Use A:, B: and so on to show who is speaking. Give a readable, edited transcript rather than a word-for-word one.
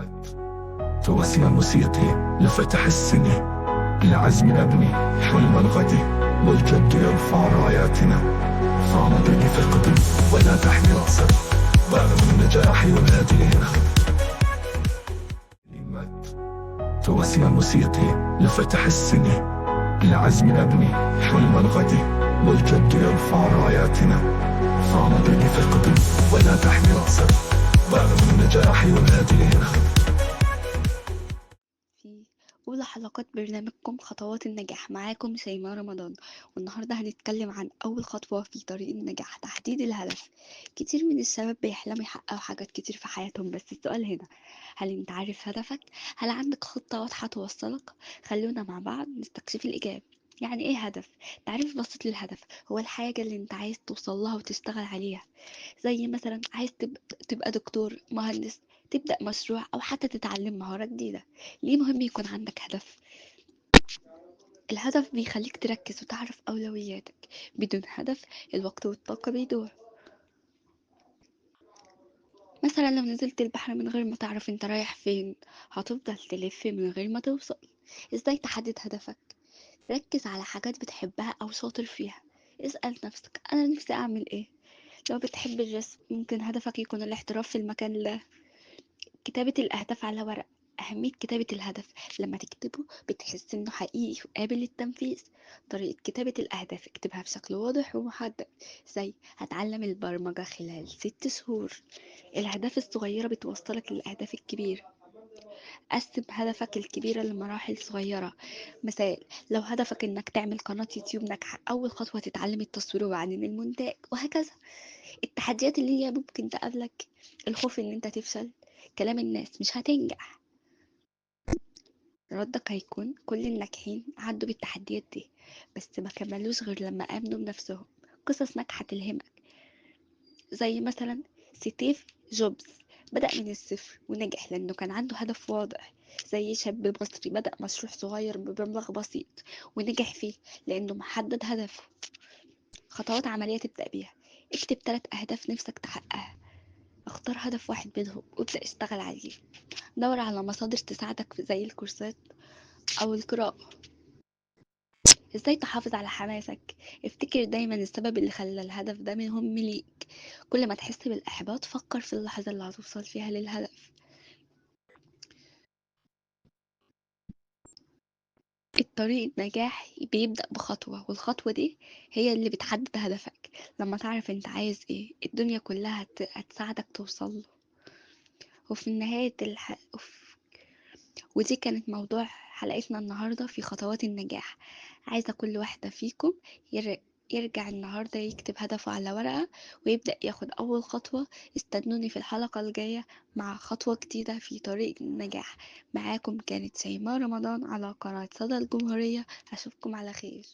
A: مات توسنا موسيقي لفتح السنة، العزم نبني حلم الغد، والجد يرفع راياتنا، فامضي بثقة ولا تحمي رأسك، باب النجاح ينادي هنا. مات توسنا موسيقي لفتح السنة، العزم نبني حلم الغد، والجد يرفع راياتنا، فامضي بثقة ولا تحمي رأسك، باب النجاح ينادي هنا.
B: في أولى حلقات برنامجكم خطوات النجاح معاكم شيماء رمضان. والنهاردة هنتكلم عن أول خطوة في طريق النجاح، تحديد الهدف. كتير من الشباب بيحلموا يحققوا حاجات كتير في حياتهم، بس السؤال هنا: هل انت عارف هدفك؟ هل عندك خطة واضحة توصلك؟ خلونا مع بعض نستكشف الإجابة. يعني ايه هدف؟ تعريف بسيط للهدف: هو الحاجة اللي انت عايز توصل لها وتشتغل عليها. زي مثلا عايز تبقى دكتور، مهندس، تبدأ مشروع، أو حتى تتعلم مهارة جديدة. ليه مهم يكون عندك هدف؟ الهدف بيخليك تركز وتعرف أولوياتك. بدون هدف الوقت والطاقة بيدور. مثلا لو نزلت البحر من غير ما تعرف انت رايح فين، هتفضل تلف من غير ما توصل. ازاي تحدد هدفك؟ ركز على حاجات بتحبها أو شاطر فيها. اسأل نفسك: أنا نفسي أعمل إيه؟ لو بتحب الرسم، ممكن هدفك يكون الاحتراف في المكان ده. كتابة الأهداف على ورق. أهمية كتابة الهدف: لما تكتبه بتحس إنه حقيقي وقابل للتنفيذ. طريقة كتابة الأهداف: اكتبها بشكل واضح ومحدد، زي هتعلم البرمجة خلال 6 شهور. الأهداف الصغيرة بتوصلك للأهداف الكبيرة. قسم هدفك الكبيرة لمراحل صغيرة. مثال: لو هدفك إنك تعمل قناة يوتيوب ناجحة، أول خطوة تتعلم التصوير وبعدين المونتاج، وهكذا. التحديات اللي هي ممكن تقابلك: الخوف إن أنت تفشل، كلام الناس مش هتنجح. ردك هيكون: كل الناجحين عدوا بالتحديات دي، بس ما كملوش غير لما آمنوا بنفسهم. قصص ناجحة تلهمك، زي مثلا ستيف جوبز، بدأ من الصفر ونجح لأنه كان عنده هدف واضح. زي شاب مصري بدأ مشروع صغير بمبلغ بسيط ونجح فيه لأنه محدد هدفه. خطوات عملية تبدأ بيها: اكتب 3 أهداف نفسك تحققها. اختار هدف واحد منهم وابدأ اشتغل عليه. دور على مصادر تساعدك زي الكورسات أو القراءة. ازاي تحافظ على حماسك؟ افتكر دايما السبب اللي خلى الهدف ده مهم ليك. كل ما تحس بالإحباط، فكر في اللحظة اللي هتوصل فيها للهدف. الطريق النجاح بيبدأ بخطوة، والخطوة دي هي اللي بتحدد هدفك. لما تعرف انت عايز ايه، الدنيا كلها هتساعدك توصل له. وفي نهاية ودي كانت موضوع حلقتنا النهاردة في خطوات النجاح. عايزة كل واحدة فيكم يرجع النهاردة يكتب هدفه على ورقة ويبدأ ياخد أول خطوة. استنوني في الحلقة الجاية مع خطوة جديدة في طريق النجاح. معاكم كانت شيماء رمضان على قناة صدى الجمهورية. أشوفكم على خير.